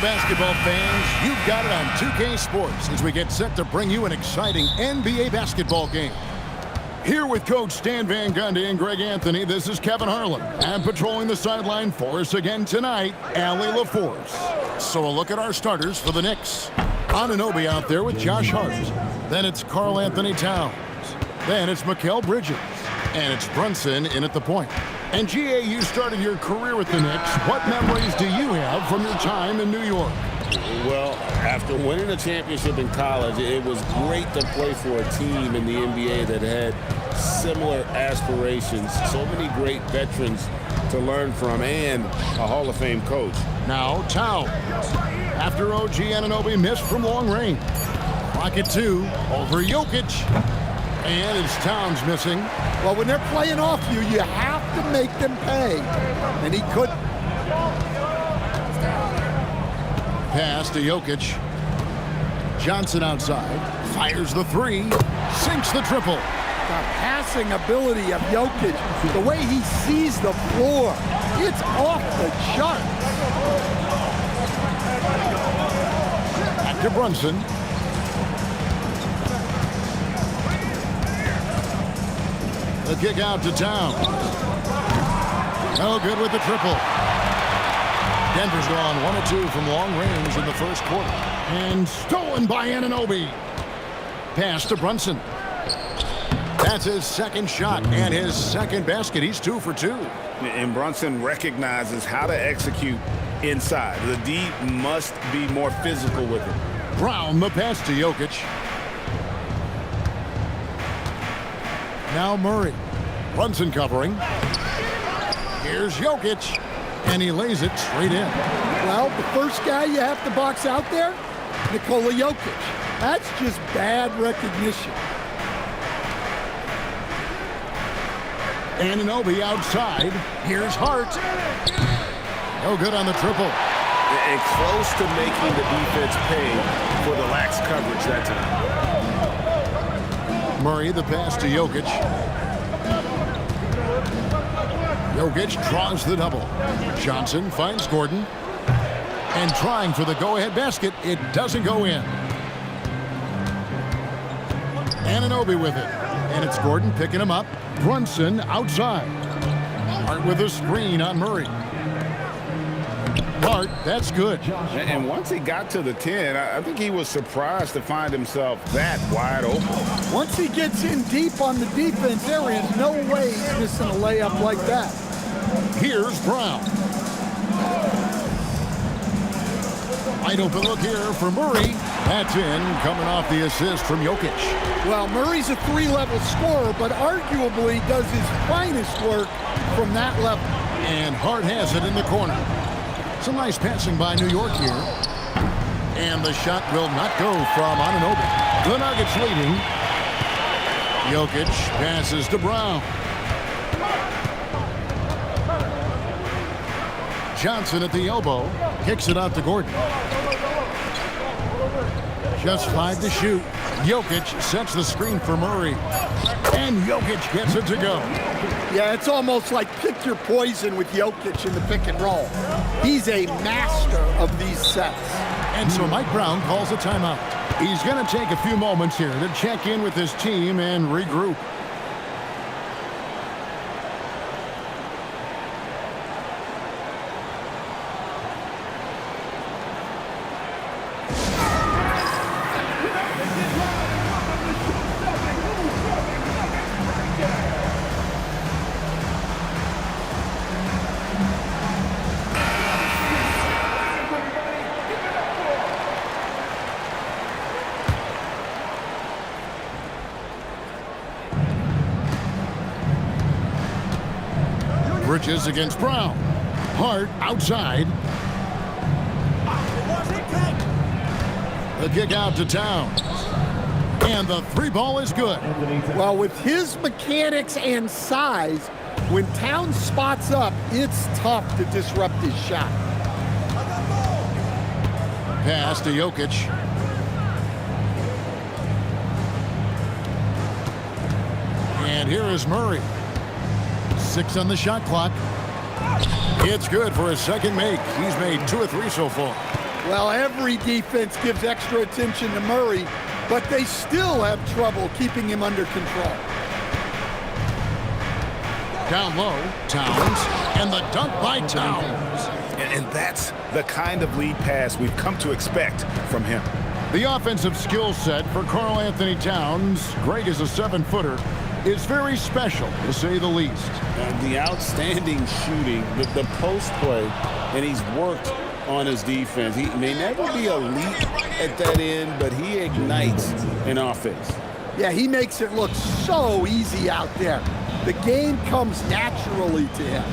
Basketball fans, you've got it on 2K Sports as we get set to bring you an exciting NBA basketball game. Here with Coach Stan Van Gundy and Greg Anthony, this is Kevin Harlan. And patrolling the sideline for us again tonight, Allie LaForce. So a look at our starters for the Knicks. Anunoby out there with Josh Hart. Then it's Karl Anthony Towns. Then it's Mikal Bridges. And it's Brunson in at the point. And GA, you started your career with the Knicks. What memories do you have from your time in New York? Well, after winning a championship in college, it was great to play for a team in the NBA that had similar aspirations. So many great veterans to learn from and a Hall of Fame coach. Now Towns. After OG Anunoby missed from long range. Rocket 2 over Jokic. And it's Towns missing. Well, when they're playing off you, you have to make them pay. And he couldn't. Pass to Jokic. Johnson outside. Fires the three. Sinks the triple. The passing ability of Jokic, the way he sees the floor, it's off the charts. Back to Brunson. The kick out to Towns. No good with the triple. Denver's gone 1 of 2 from long range in the first quarter. And stolen by Anunoby. Pass to Brunson. That's his second shot and his second basket. He's 2 for 2. And Brunson recognizes how to execute inside. The D must be more physical with it. Brown the pass to Jokic. Now Murray. Brunson covering. Here's Jokic. And he lays it straight in. Well, the first guy you have to box out there, Nikola Jokic. That's just bad recognition. Anunoby outside. Here's Hart. No good on the triple. And close to making the defense pay for the lax coverage that time. Murray the pass to Jokic. Jokic draws the double. Johnson finds Gordon. And trying for the go-ahead basket. It doesn't go in. Anunoby with it. And it's Gordon picking him up. Brunson outside. Hart with a screen on Murray. Hart, that's good. And once he got to the 10, I think he was surprised to find himself that wide open. Once he gets in deep on the defense, there is no way he's missing a layup like that. Here's Brown. Wide open look here for Murray. That's in, coming off the assist from Jokic. Well, Murray's a 3-level scorer, but arguably does his finest work from that level. And Hart has it in the corner. Some nice passing by New York here. And the shot will not go from Anunoby. The Nuggets leading. Jokic passes to Brown. Johnson at the elbow. Kicks it out to Gordon. Just 5 to shoot. Jokic sets the screen for Murray. And Jokic gets it to go. Yeah, it's almost like pick your poison with Jokic in the pick and roll. He's a master of these sets. And so Mike Brown calls a timeout. He's going to take a few moments here to check in with his team and regroup. Bridges against Brown. Hart outside. The kick out to Towns. And the 3 ball is good. Well, with his mechanics and size, when Towns spots up, it's tough to disrupt his shot. Pass to Jokic. And here is Murray. 6 on the shot clock. It's good for his second make. He's made 2 of 3 so far. Well, every defense gives extra attention to Murray, but they still have trouble keeping him under control. Down low, Towns, and the dunk by Towns. And that's the kind of lead pass we've come to expect from him. The offensive skill set for Karl Anthony Towns, great as a 7-footer, is very special, to say the least. And the outstanding shooting, the post play, and he's worked on his defense. He may never be elite at that end, but he ignites an offense. Yeah, he makes it look so easy out there. The game comes naturally to him.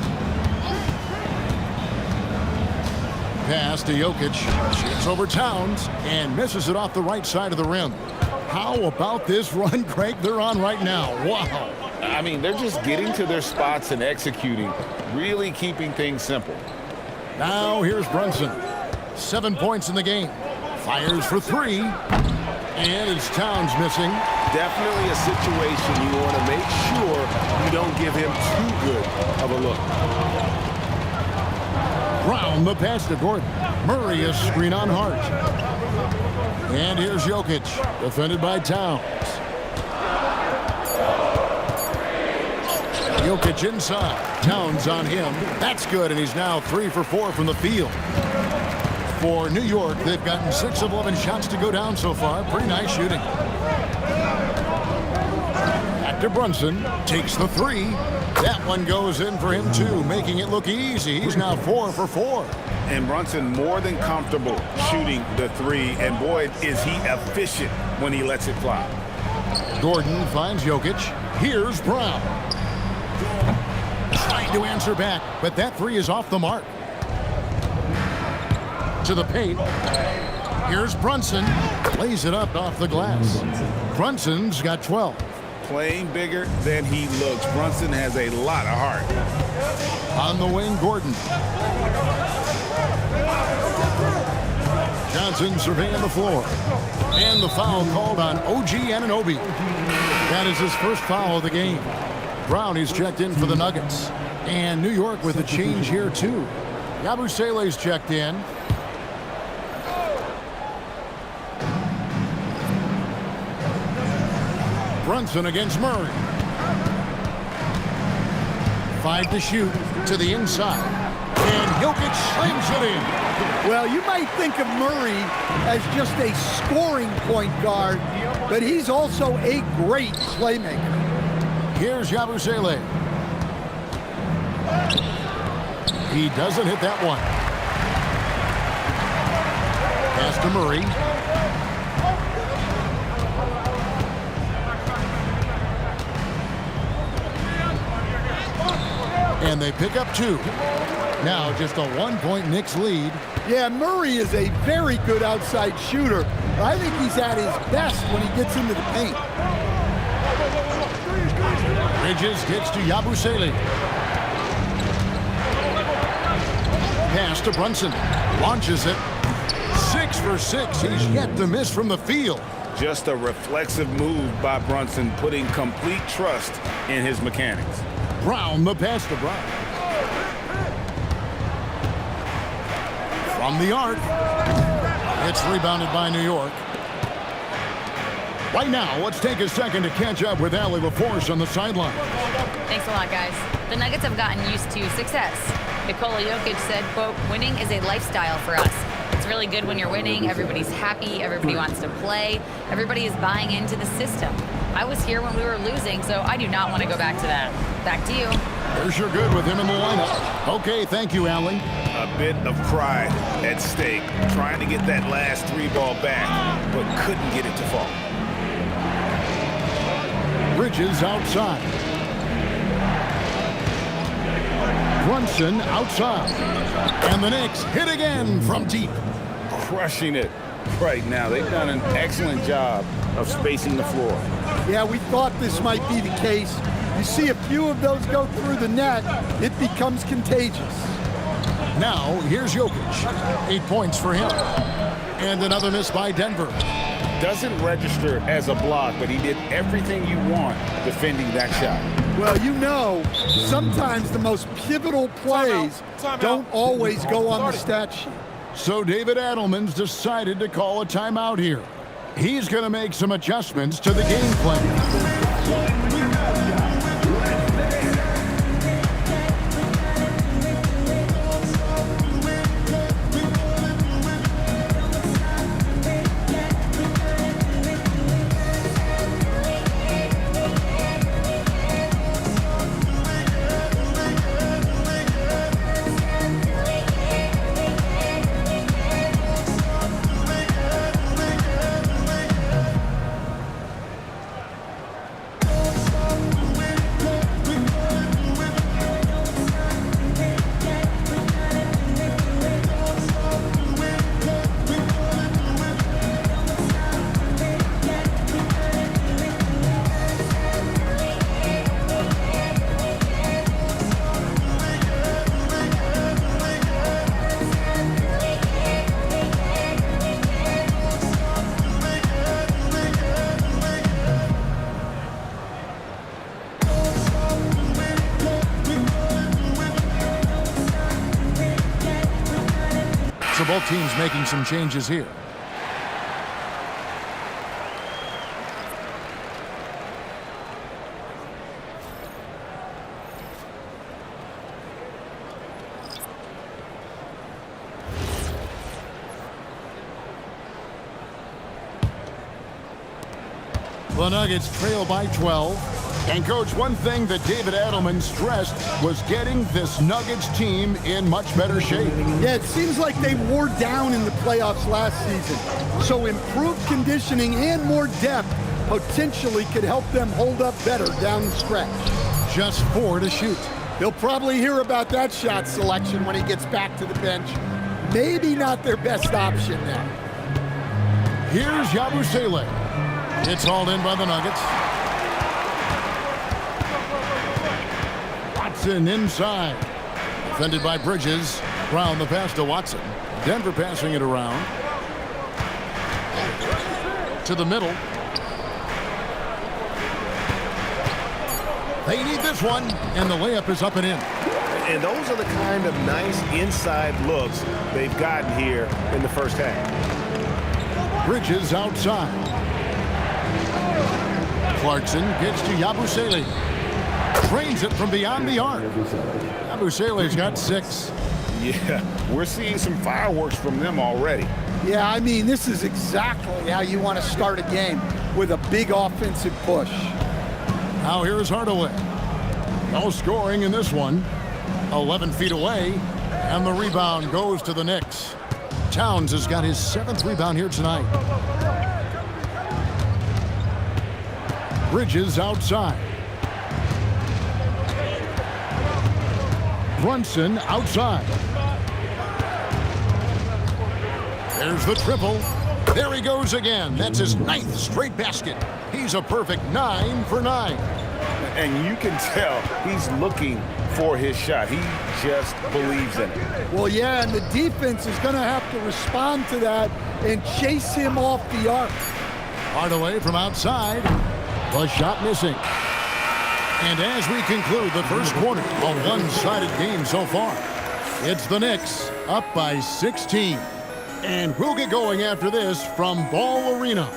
Pass to Jokic, shoots over Towns, and misses it off the right side of the rim. How about this run, Craig, they're on right now? Wow. I mean, they're just getting to their spots and executing, really keeping things simple. Now here's Brunson. 7 points in the game. Fires for 3. And it's Towns missing. Definitely a situation you want to make sure you don't give him too good of a look. Brown the pass to Gordon. Murray is screen on Hart. And here's Jokic, defended by Towns. Jokic inside. Towns on him. That's good, and he's now 3 for 4 from the field. For New York, they've gotten 6 of 11 shots to go down so far. Pretty nice shooting. Back to Brunson. Takes the 3. That one goes in for him, too, making it look easy. He's now 4 for 4. And Brunson more than comfortable shooting the 3. And, boy, is he efficient when he lets it fly. Gordon finds Jokic. Here's Brown. Trying to answer back, but that 3 is off the mark. To the paint. Here's Brunson. Lays it up off the glass. Brunson's got 12. Playing bigger than he looks. Brunson has a lot of heart. On the wing, Gordon. Johnson surveying the floor. And the foul called on OG Anunoby. That is his first foul of the game. Brown is checked in for the Nuggets. And New York with a change here, too. Yabusele's checked in. Brunson against Murray. 5 to shoot to the inside. And Jokic slams it in. Well, you might think of Murray as just a scoring point guard, but he's also a great playmaker. Here's Yabusele. He doesn't hit that one. Pass to Murray. And they pick up 2. Now just a 1-point Knicks lead. Yeah, Murray is a very good outside shooter. I think he's at his best when he gets into the paint. Bridges gets to Yabusele. Pass to Brunson. Launches it. 6 for 6. He's yet to miss from the field. Just a reflexive move by Brunson, putting complete trust in his mechanics. Brown, the pass to Brown. From the arc. It's rebounded by New York. Right now, let's take a second to catch up with Allie LaForce on the sideline. Thanks a lot, guys. The Nuggets have gotten used to success. Nikola Jokic said, quote, "Winning is a lifestyle for us. It's really good when you're winning. Everybody's happy. Everybody wants to play. Everybody is buying into the system. I was here when we were losing, so I do not want to go back to that. Back to you." There's your good with him in the lineup. Okay, thank you, Allie. A bit of pride at stake, trying to get that last 3 ball back, but couldn't get it to fall. Bridges outside. Brunson outside. And the Knicks hit again from deep. Crushing it right now. They've done an excellent job of spacing the floor. Yeah, we thought this might be the case. You see a few of those go through the net, it becomes contagious. Now, here's Jokic. 8 points for him. And another miss by Denver. Doesn't register as a block, but he did everything you want defending that shot. Well, you know, sometimes the most pivotal plays don't always go on the stat sheet. So David Adelman's decided to call a timeout here. He's going to make some adjustments to the game plan. So both teams making some changes here. The Nuggets trail by 12. And, Coach, one thing that David Adelman stressed was getting this Nuggets team in much better shape. Yeah, it seems like they wore down in the playoffs last season. So improved conditioning and more depth potentially could help them hold up better down the stretch. Just 4 to shoot. He'll probably hear about that shot selection when he gets back to the bench. Maybe not their best option now. Here's Yabusele. It's hauled in by the Nuggets. Watson inside. Defended by Bridges. Brown the pass to Watson. Denver passing it around. To the middle. They need this one, and the layup is up and in. And those are the kind of nice inside looks they've gotten here in the first half. Bridges outside. Clarkson gets to Yabusele. Trains it from beyond the arc. Yabusele's got 6. Yeah, we're seeing some fireworks from them already. Yeah, I mean, this is exactly how you want to start a game, with a big offensive push. Now here's Hardaway. No scoring in this one. 11 feet away, and the rebound goes to the Knicks. Towns has got his 7th rebound here tonight. Bridges outside. Brunson outside. There's the triple. There he goes again. That's his 9th straight basket. He's a perfect 9 for 9. And you can tell he's looking for his shot. He just believes in it. Well, yeah, and the defense is going to have to respond to that and chase him off the arc. Hardaway from outside. The shot missing. And as we conclude the first quarter, a one-sided game so far. It's the Knicks up by 16. And we'll get going after this from Ball Arena.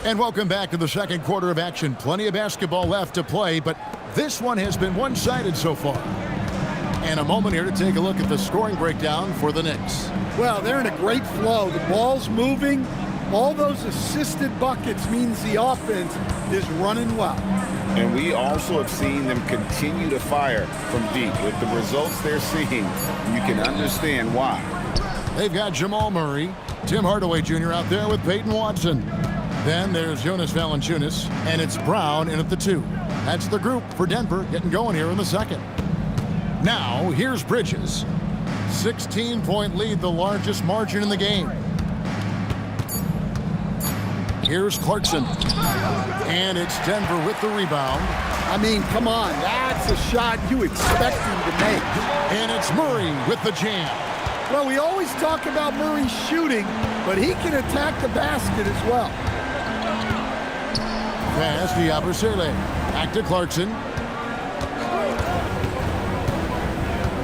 And welcome back to the second quarter of action. Plenty of basketball left to play, but this one has been one-sided so far. And a moment here to take a look at the scoring breakdown for the Knicks. Well, they're in a great flow. The ball's moving. All those assisted buckets means the offense is running well. And we also have seen them continue to fire from deep. With the results they're seeing, you can understand why. They've got Jamal Murray, Tim Hardaway Jr. out there with Peyton Watson. Then there's Jonas Valanciunas, and it's Brown in at the 2. That's the group for Denver getting going here in the second. Now, here's Bridges. 16-point lead, the largest margin in the game. Here's Clarkson. And it's Denver with the rebound. I mean, come on, that's a shot you expect him to make. And it's Murray with the jam. Well, we always talk about Murray shooting, but he can attack the basket as well. Pass to Yabusele. Back to Clarkson.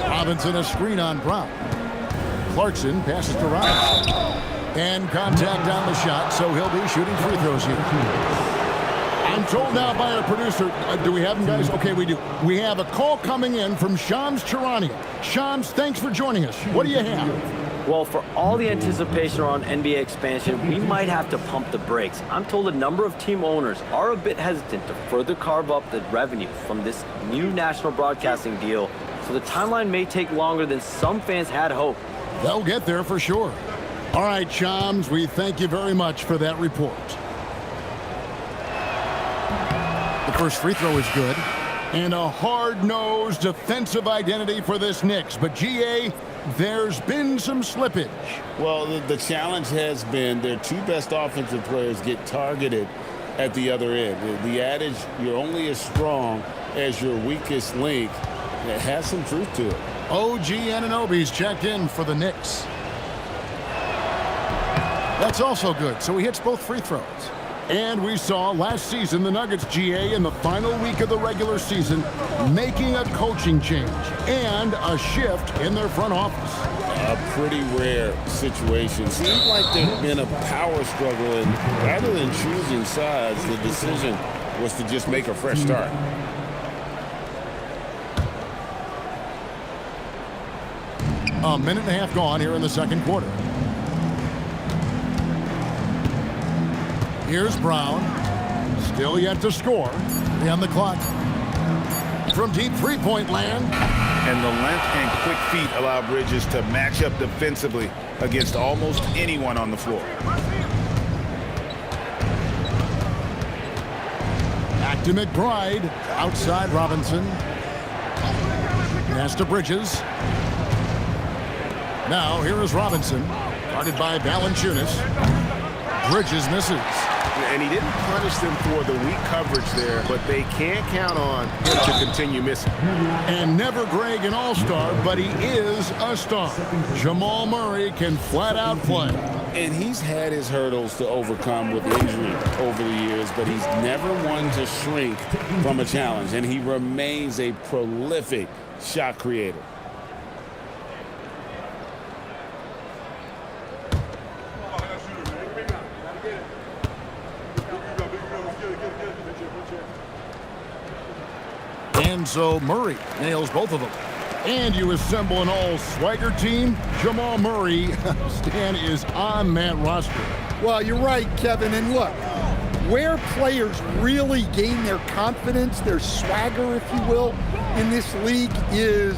Robinson a screen on Brown. Clarkson passes to Robinson. And contact on the shot, so he'll be shooting free throws here. I'm told now by our producer, do we have him, guys? Okay, we do. We have a call coming in from Shams Charania. Shams, thanks for joining us. What do you have? Well, for all the anticipation around NBA expansion, we might have to pump the brakes. I'm told a number of team owners are a bit hesitant to further carve up the revenue from this new national broadcasting deal, so the timeline may take longer than some fans had hoped. They'll get there for sure. All right, Shams, we thank you very much for that report. The first free throw is good. And a hard-nosed defensive identity for this Knicks. But, GA, there's been some slippage. Well, the challenge has been their two best offensive players get targeted at the other end. The adage, you're only as strong as your weakest link, it has some truth to it. OG Anunoby's checked in for the Knicks. That's also good, so he hits both free throws. And we saw last season the Nuggets, GA, in the final week of the regular season, making a coaching change and a shift in their front office. A pretty rare situation. Seems like there's been a power struggle, and rather than choosing sides, the decision was to just make a fresh start. A minute and a half gone here in the second quarter. Here's Brown. Still yet to score. On the clock. From deep three-point land. And the length and quick feet allow Bridges to match up defensively against almost anyone on the floor. Back to McBride. Outside Robinson. Pass to Bridges. Now here is Robinson. Guarded by Valanciunas. Bridges misses. And he didn't punish them for the weak coverage there, but they can't count on him to continue missing. And never Greg an all-star, but he is a star. Jamal Murray can flat out play. And he's had his hurdles to overcome with injury over the years, but he's never one to shrink from a challenge. And he remains a prolific shot creator. And so Murray nails both of them. And you assemble an all-swagger team. Jamal Murray, Stan, is on that roster. Well, you're right, Kevin. And look, where players really gain their confidence, their swagger, if you will, in this league is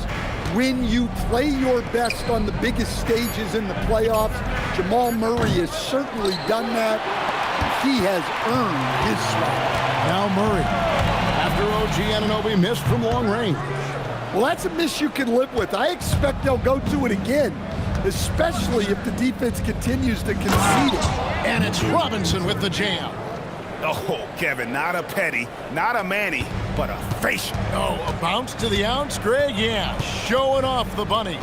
when you play your best on the biggest stages in the playoffs. Jamal Murray has certainly done that. He has earned his swagger. Now Murray. After OG Anunoby missed from long range. Well, that's a miss you can live with. I expect they'll go to it again, especially if the defense continues to concede it. And it's Robinson with the jam. Oh, Kevin, not a petty, not a Manny, but a facial. Oh, a bounce to the ounce, Greg? Yeah, showing off the bunnies.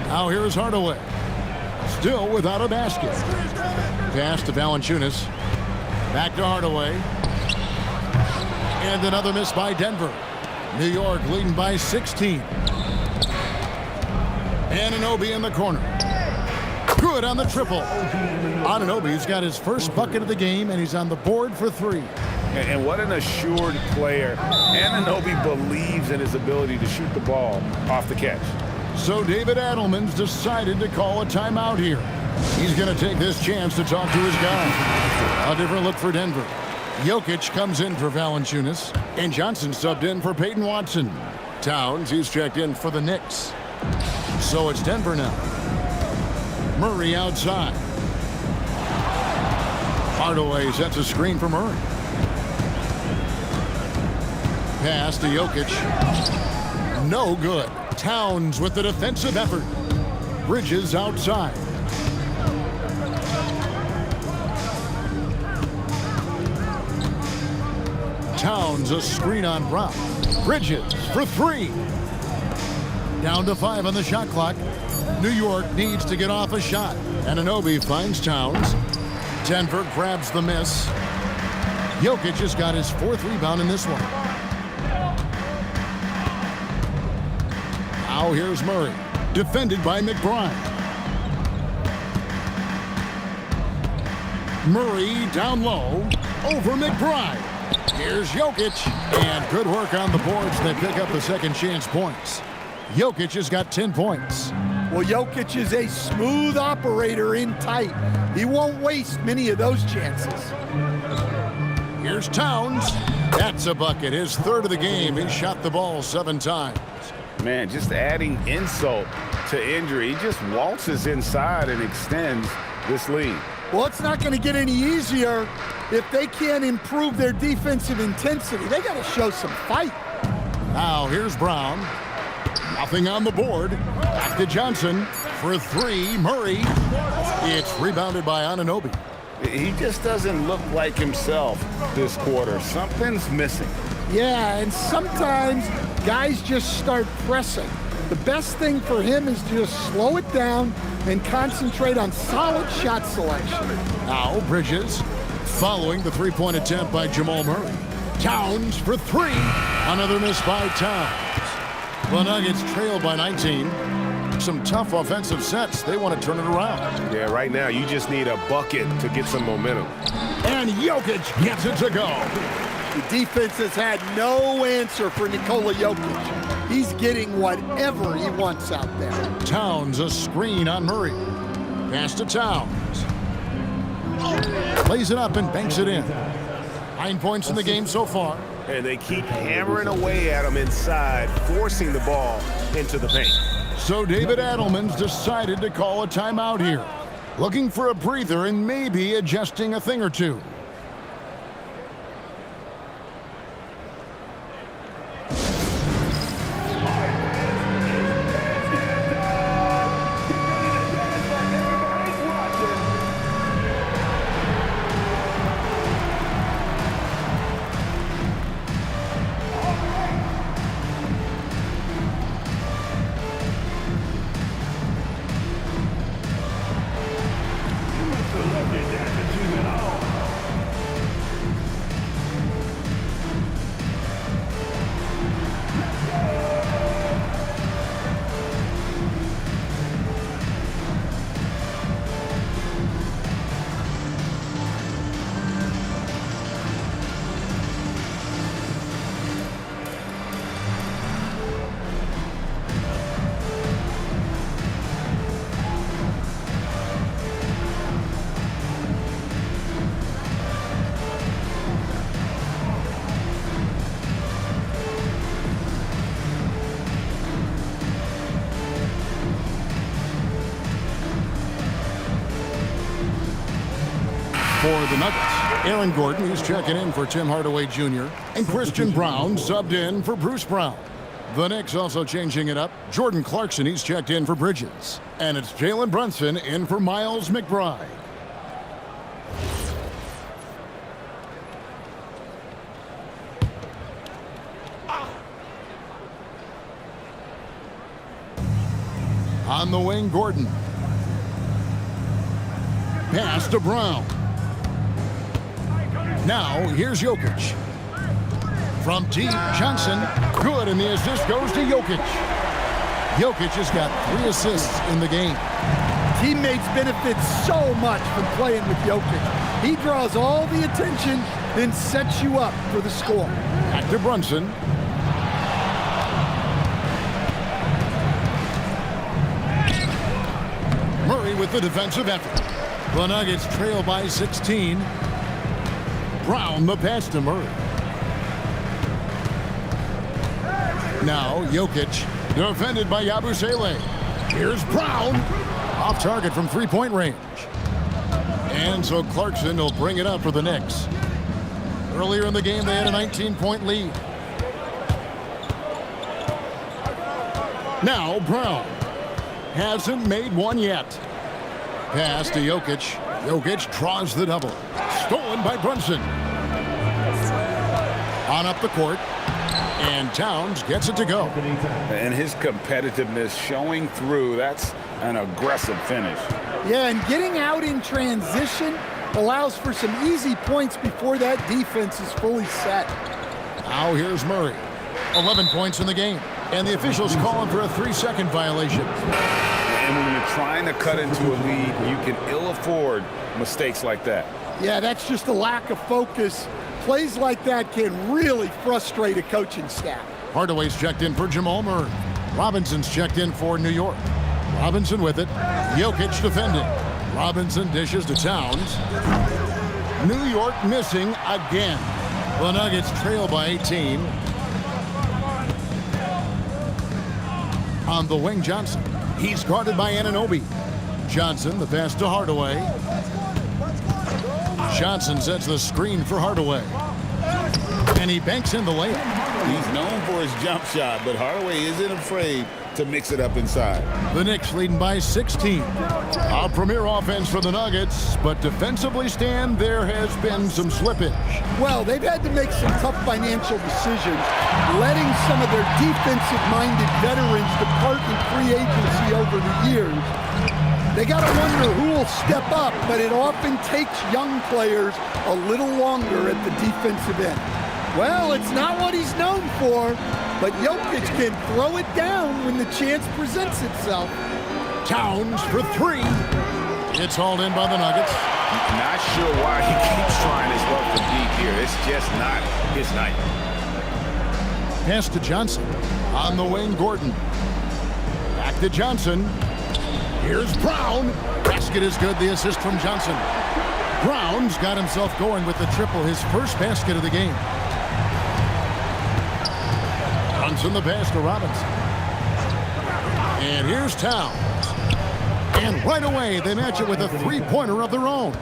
Now here's Hardaway. Still without a basket. Pass to Valanciunas. Back to Hardaway. And another miss by Denver. New York leading by 16. Anunoby in the corner. Good on the triple. Anunoby's got his first bucket of the game, and he's on the board for three. And what an assured player. Anunoby believes in his ability to shoot the ball off the catch. So David Adelman's decided to call a timeout here. He's going to take this chance to talk to his guy. A different look for Denver. Jokic comes in for Valanciunas, and Johnson subbed in for Peyton Watson. Towns, he's checked in for the Knicks. So it's Denver now. Murray outside. Hardaway sets a screen for Murray. Pass to Jokic. No good. Towns with the defensive effort. Bridges outside. Towns a screen on Brown. Bridges for three. Down to 5 on the shot clock. New York needs to get off a shot. Anunoby finds Towns. Denver grabs the miss. Jokic has got his 4th rebound in this one. Now here's Murray. Defended by McBride. Murray down low. Over McBride. Here's Jokic. And good work on the boards. They pick up the second chance points. Jokic has got 10 points. Well, Jokic is a smooth operator in tight. He won't waste many of those chances. Here's Towns. That's a bucket. His 3rd of the game. He shot the ball 7 times. Man, just adding insult to injury. He just waltzes inside and extends this lead. Well, it's not going to get any easier if they can't improve their defensive intensity. They got to show some fight. Now here's Brown. Nothing on the board. Back to Johnson for 3. Murray. It's rebounded by Anunoby. He just doesn't look like himself this quarter. Something's missing. Yeah, and sometimes guys just start pressing. The best thing for him is to just slow it down and concentrate on solid shot selection. Now Bridges following the 3-point attempt by Jamal Murray. Towns for 3. Another miss by Towns. The Nuggets trail by 19. Some tough offensive sets. They want to turn it around. Yeah, right now you just need a bucket to get some momentum. And Jokic gets it to go. The defense has had no answer for Nikola Jokic. He's getting whatever he wants out there. Towns a screen on Murray. Pass to Towns. Plays it up and banks it in. 9 points in the game so far. And they keep hammering away at him inside, forcing the ball into the paint. So David Adelman's decided to call a timeout here. Looking for a breather and maybe adjusting a thing or two. For the Nuggets, Aaron Gordon, he's checking in for Tim Hardaway Jr. And Christian Brown subbed in for Bruce Brown. The Knicks also changing it up. Jordan Clarkson, he's checked in for Bridges. And it's Jalen Brunson in for Miles McBride. On the wing, Gordon. Pass to Brown. Now, here's Jokic. From deep, Johnson. Good, and the assist goes to Jokic. Jokic has got 3 assists in the game. Teammates benefit so much from playing with Jokic. He draws all the attention, then sets you up for the score. Back to Brunson. Murray with the defensive effort. The Nuggets trail by 16. Brown the pass to Murray. Now Jokic defended by Yabusele. Here's Brown. Off target from 3-point range. And so Clarkson will bring it up for the Knicks. Earlier in the game they had a 19-point lead. Now Brown hasn't made one yet. Pass to Jokic. Jokic draws the double. Stolen by Brunson. On up the court. And Towns gets it to go. And his competitiveness showing through. That's an aggressive finish. Yeah, and getting out in transition allows for some easy points before that defense is fully set. Now here's Murray. 11 points in the game. And the officials calling for a 3-second violation. And when you're trying to cut into a lead, you can ill afford mistakes like that. Yeah, that's just a lack of focus. Plays like that can really frustrate a coaching staff. Hardaway's checked in for Jamal Murray. Robinson's checked in for New York. Robinson with it. Jokic defending. Robinson dishes to Towns. New York missing again. The Nuggets trail by 18. On the wing, Johnson. He's guarded by Anunoby. Johnson, the pass to Hardaway. Johnson sets the screen for Hardaway. And he banks in the layup. He's known for his jump shot, but Hardaway isn't afraid to mix it up inside. The Knicks leading by 16. A premier offense for the Nuggets, but defensively, Stan, there has been some slippage. Well, they've had to make some tough financial decisions, letting some of their defensive-minded veterans depart in free agency over the years. They got to wonder who will step up, but it often takes young players a little longer at the defensive end. Well, it's not what he's known for, but Jokic can throw it down when the chance presents itself. Towns for 3. It's hauled in by the Nuggets. Not sure why he keeps trying his luck for deep here. It's just not his night. Pass to Johnson. On the wing, Gordon. Back to Johnson. Here's Brown. Basket is good. The assist from Johnson. Brown's got himself going with the triple, his first basket of the game. Johnson the pass to Robinson. And here's Towns. And right away, they match it with a three-pointer of their own.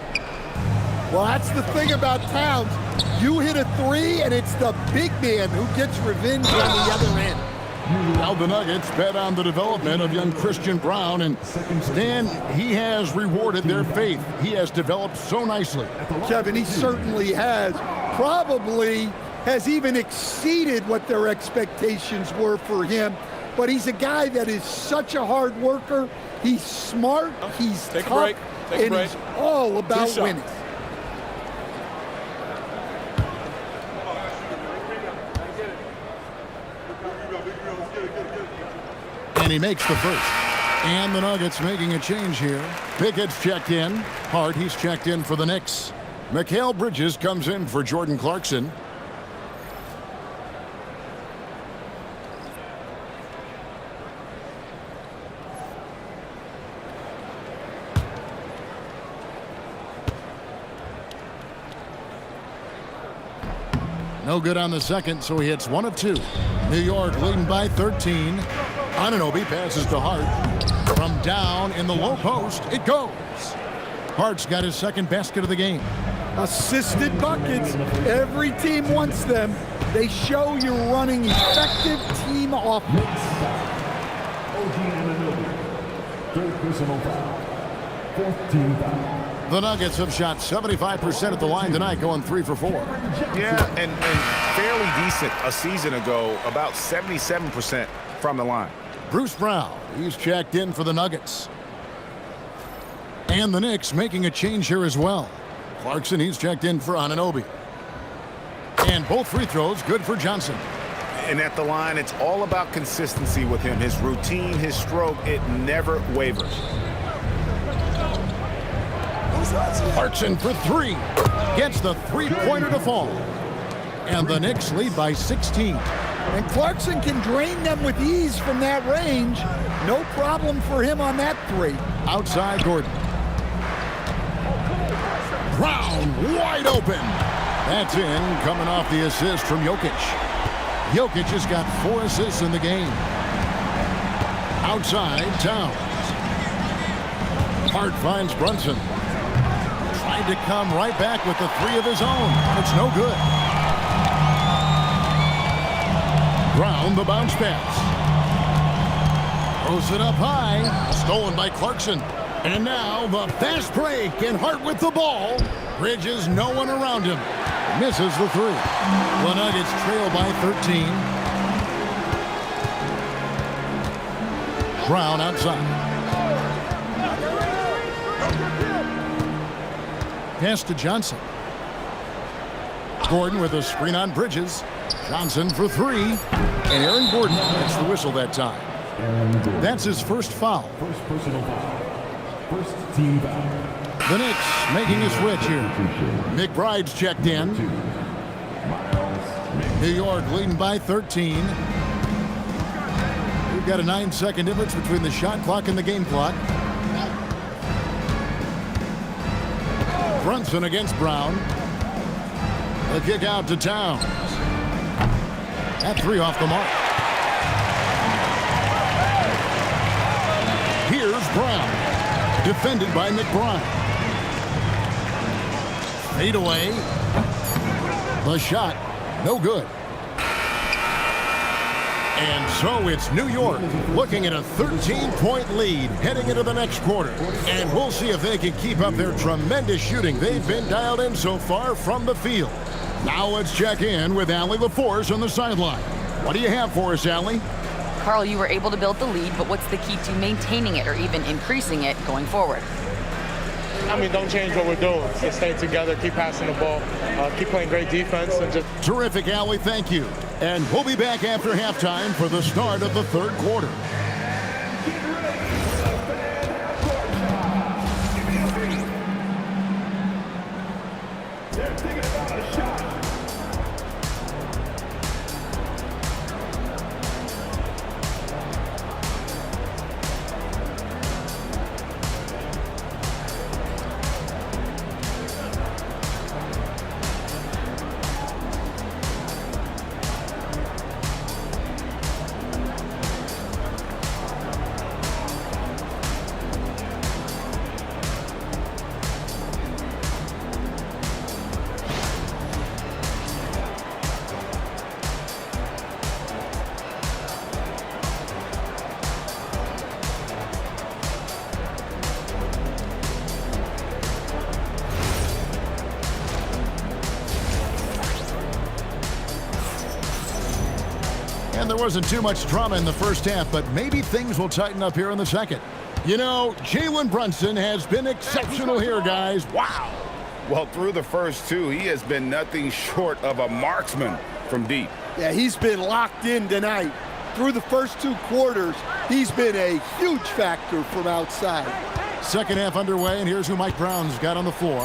Well, that's the thing about Towns. You hit a 3, and it's the big man who gets revenge on the other end. Now the Nuggets bet on the development of young Christian Brown, and Stan, he has rewarded their faith. He has developed so nicely. Kevin, he certainly has. Probably has even exceeded what their expectations were for him. But he's a guy that is such a hard worker. He's smart, he's tough, and he's all about winning. And he makes the first. And the Nuggets making a change here. Pickett's checked in. Hart, he's checked in for the Knicks. Mikal Bridges comes in for Jordan Clarkson. No good on the second, so he hits 1 of 2. New York leading by 13. Anunoby passes to Hart. From down in the low post, it goes. Hart's got his second basket of the game. Assisted buckets. Every team wants them. They show you're running effective team offense. The Nuggets have shot 75% at the line tonight, going 3 for 4. Yeah, and fairly decent a season ago, about 77% from the line. Bruce Brown, he's checked in for the Nuggets. And the Knicks making a change here as well. Clarkson, he's checked in for Anunoby. And both free throws good for Johnson. And at the line, it's all about consistency with him. His routine, his stroke, it never wavers. Clarkson for 3. Gets the three-pointer to fall. And the Knicks lead by 16. And Clarkson can drain them with ease from that range. No problem for him on that 3. Outside Gordon. Brown wide open. That's in, coming off the assist from Jokic. Jokic has got 4 assists in the game. Outside, Towns. Hart finds Brunson. Tried to come right back with the 3 of his own. It's no good. Brown, the bounce pass. Throws it up high. Stolen by Clarkson. And now the fast break, and Hart with the ball. Bridges, no one around him. Misses the three. The Nuggets trail by 13. Brown outside. Pass to Johnson. Gordon with a screen on Bridges. Johnson for three. And Aaron Gordon gets the whistle that time. That's his first foul. First personal foul. First team foul. The Knicks making a switch here. McBride's checked in. New York leading by 13. We've got a 9-second difference between the shot clock and the game clock. Brunson against Brown. The kick out to Towns. That three off the mark. Here's Brown. Defended by McBride. Fade away. The shot, no good. And so it's New York looking at a 13-point lead heading into the next quarter. And we'll see if they can keep up their tremendous shooting they've been dialed in so far from the field. Now let's check in with Allie LaForce on the sideline. What do you have for us, Allie? Carl, you were able to build the lead, but what's the key to maintaining it or even increasing it going forward? I mean, don't change what we're doing. Just stay together, keep passing the ball, keep playing great defense, and just... Terrific, Allie. Thank you. And we'll be back after halftime for the start of the third quarter. And there wasn't too much drama in the first half, but maybe things will tighten up here in the second. You know, Jalen Brunson has been exceptional here, guys. Wow. Well, through the first two, he has been nothing short of a marksman from deep. Yeah, he's been locked in tonight. Through the first two quarters, he's been a huge factor from outside. Second half underway, and here's who Mike Brown's got on the floor.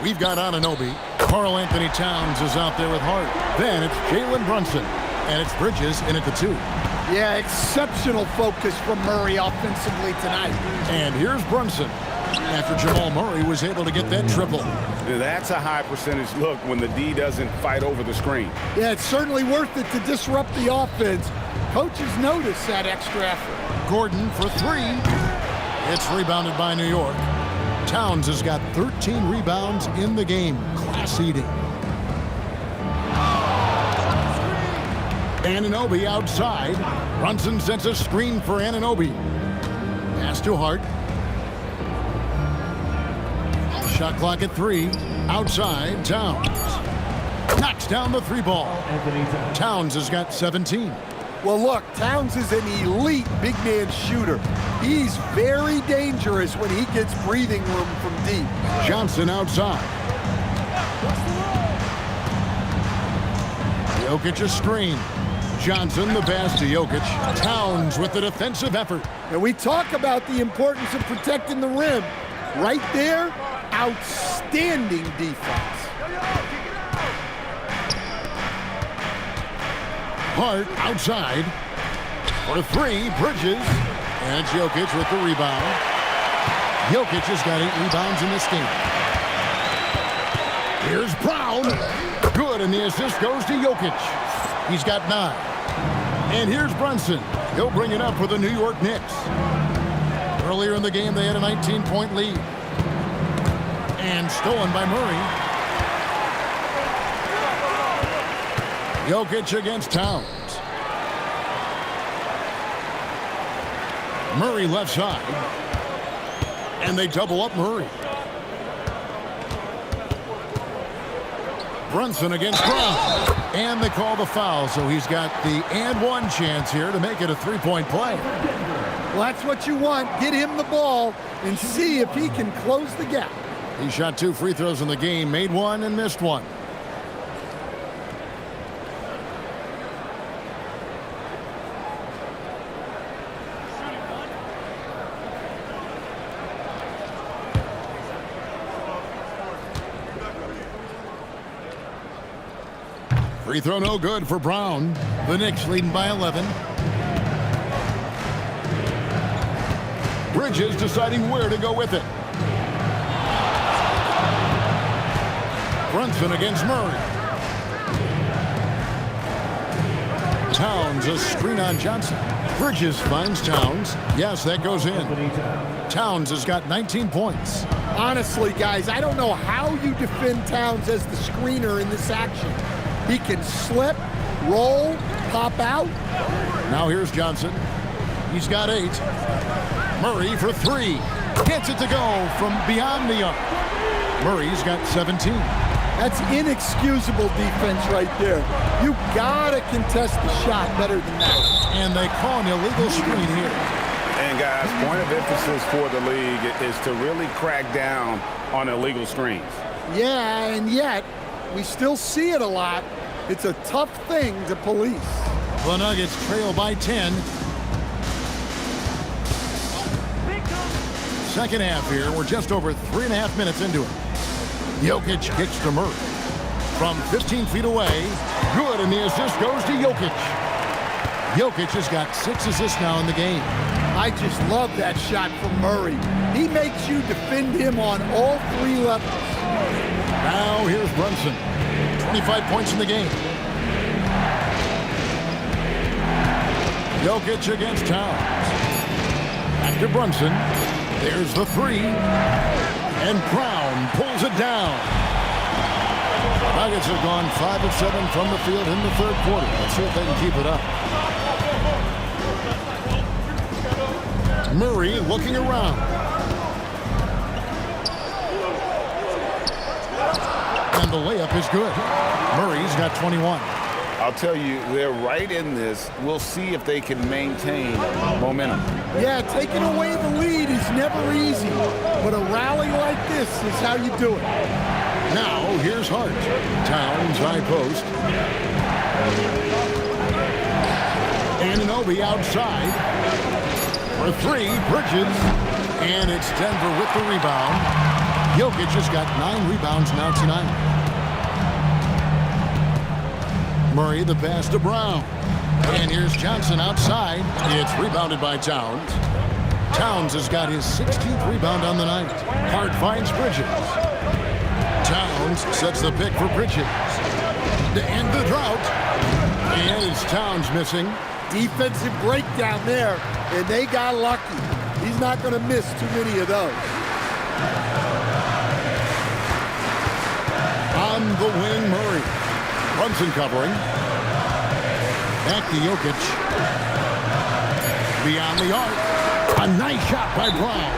We've got Anunoby. Karl Anthony Towns is out there with Hart. Then it's Jalen Brunson. And it's Bridges in at the two. Yeah, exceptional focus from Murray offensively tonight. And here's Brunson after Jamal Murray was able to get that triple. That's a high percentage look when the D doesn't fight over the screen. Yeah, it's certainly worth it to disrupt the offense. Coaches notice that extra effort. Gordon for three. It's rebounded by New York. Towns has got 13 rebounds in the game. Class eating. Anunoby outside. Brunson sets a screen for Anunoby. Pass to Hart. Shot clock at 3. Outside, Towns. Knocks down the three ball. Towns has got 17. Well, look, Towns is an elite big man shooter. He's very dangerous when he gets breathing room from deep. Johnson outside. Jokic a screen. Johnson the pass to Jokic. Towns with the defensive effort. And we talk about the importance of protecting the rim. Right there, outstanding defense. Hart outside. For three, Bridges. And it's Jokic with the rebound. Jokic has got 8 rebounds in this game. Here's Brown. Good, and the assist goes to Jokic. He's got 9. And here's Brunson. He'll bring it up for the New York Knicks. Earlier in the game, they had a 19-point lead. And stolen by Murray. Jokic against Towns. Murray left side. And they double up Murray. Brunson against Brown. And they call the foul, so he's got the and one chance here to make it a three-point play. Well, that's what you want. Get him the ball and see if he can close the gap. He shot 2 free throws in the game, made one and missed one. Free throw no good for Brown. The Knicks leading by 11. Bridges deciding where to go with it. Brunson against Murray. Towns, a screen on Johnson. Bridges finds Towns. Yes, that goes in. Towns has got 19 points. Honestly, guys, I don't know how you defend Towns as the screener in this action. He can slip, roll, pop out. Now here's Johnson. He's got 8. Murray for 3. Gets it to go from beyond the arc. Murray's got 17. That's inexcusable defense right there. You gotta contest the shot better than that. And they call an illegal screen here. And guys, point of emphasis for the league is to really crack down on illegal screens. Yeah, and yet we still see it a lot. It's a tough thing to police. The Nuggets trail by 10. Second half here. We're just over 3.5 minutes into it. Jokic kicks to Murray. From 15 feet away. Good, and the assist goes to Jokic. Jokic has got 6 assists now in the game. I just love that shot from Murray. He makes you defend him on all 3 levels. Now here's Brunson. 25 points in the game. Jokic against Towns. Back to Brunson. There's the 3. And Brown pulls it down. Nuggets have gone 5 of 7 from the field in the third quarter. Let's see if they can keep it up. Murray looking around. And the layup is good. Murray's got 21. I'll tell you, they're right in this. We'll see if they can maintain momentum. Yeah, taking away the lead is never easy, but a rally like this is how you do it. Now, here's Hart. Towns, high post. Anunoby outside. For 3, Bridges. And it's Denver with the rebound. Jokic has got 9 rebounds now tonight. Murray the pass to Brown. And here's Johnson outside. It's rebounded by Towns. Towns has got his 16th rebound on the night. Hart finds Bridges. Towns sets the pick for Bridges. To end the drought. And it's Towns missing. Defensive breakdown there, and they got lucky. He's not going to miss too many of those. On the wing, Murray. Brunson covering. Back to Jokic. Beyond the arc. A nice shot by Brown.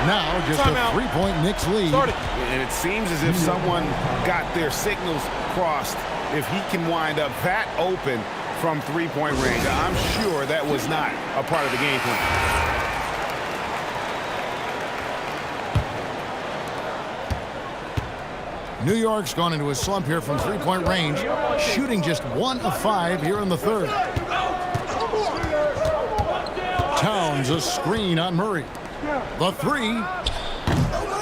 Now just a 3-point Knicks lead. And it seems as if someone got their signals crossed. If he can wind up that open from 3-point range, I'm sure that was not a part of the game plan. New York's gone into a slump here from 3-point range, shooting just 1 of 5 here in the third. Towns a screen on Murray. The 3.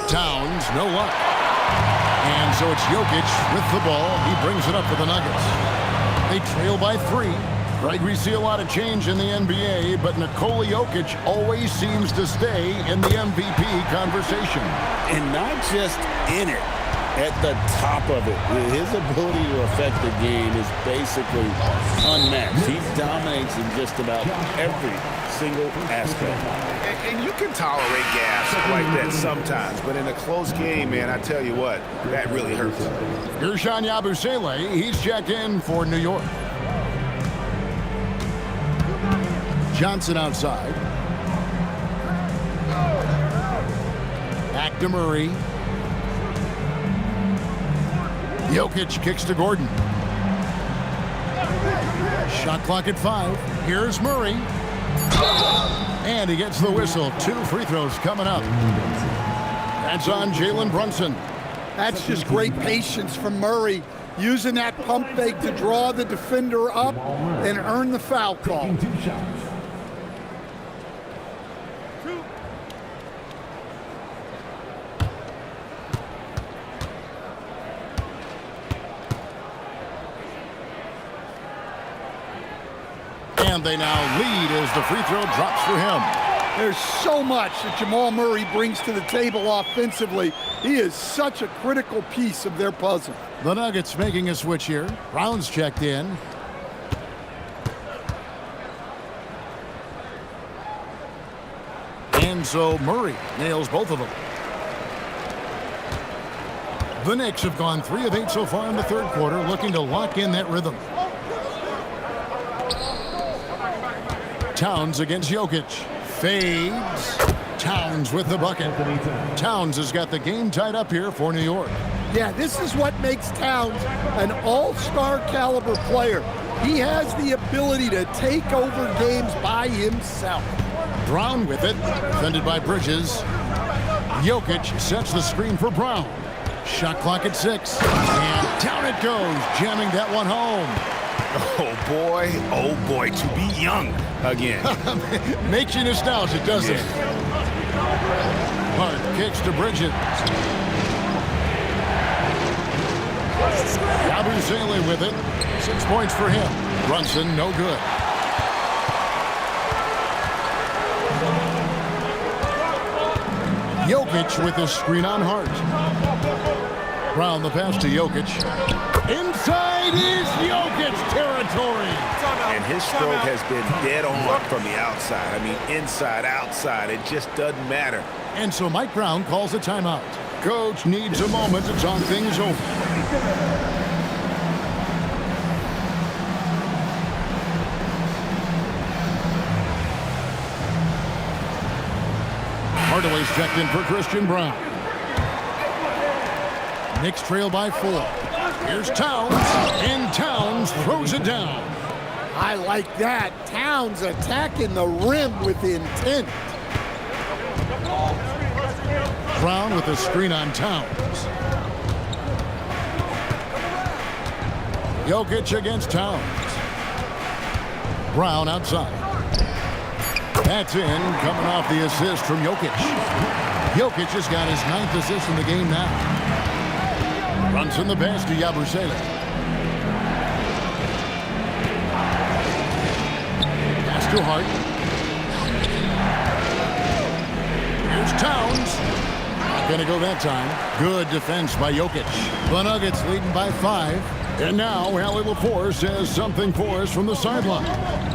Towns, no luck. And so it's Jokic with the ball. He brings it up for the Nuggets. They trail by 3. Right, we see a lot of change in the NBA, but Nikola Jokic always seems to stay in the MVP conversation. And not just in it, at the top of it. His ability to affect the game is basically unmatched. He dominates in just about every single aspect. And you can tolerate gas like that sometimes, but in a close game, man, I tell you what, that really hurts. Guerschon Yabusele, he's checked in for New York. Johnson outside. Back to Murray. Jokic kicks to Gordon. Shot clock at 5. Here's Murray. And he gets the whistle. 2 free throws coming up. That's on Jalen Brunson. That's just great patience from Murray, using that pump fake to draw the defender up and earn the foul call. Taking 2 shots. And they now lead as the free throw drops for him. There's so much that Jamal Murray brings to the table offensively. He is such a critical piece of their puzzle. The Nuggets making a switch here. Brown's checked in. And so Murray nails both of them. The Knicks have gone 3 of 8 so far in the third quarter, looking to lock in that rhythm. Towns against Jokic. Fades. Towns with the bucket. Towns has got the game tied up here for New York. Yeah, this is what makes Towns an all-star caliber player. He has the ability to take over games by himself. Brown with it, defended by Bridges. Jokic sets the screen for Brown. Shot clock at 6. And down it goes, jamming that one home. Oh boy, to be young again. Makes you nostalgic, doesn't it? Hart kicks to Bridges. Yabusele with it. 6 points for him. Brunson, no good. Jokic with the screen on Hart. Brown the pass to Jokic. Inside is Jokic territory. And his stroke has been dead on from the outside. I mean, inside, outside, it just doesn't matter. And so Mike Brown calls a timeout. Coach needs a moment to talk things over. Hardaway's checked in for Christian Brown. Knicks trail by 4. Here's Towns, and Towns throws it down. I like that. Towns attacking the rim with intent. Brown with a screen on Towns. Jokic against Towns. Brown outside. That's in, coming off the assist from Jokic. Jokic has got his 9th assist in the game now. Runs in the pass to Yabusele. Pass to Hart. Here's Towns. Not going to go that time. Good defense by Jokic. The Nuggets leading by 5. And now Allie LaForce says something for us from the sideline.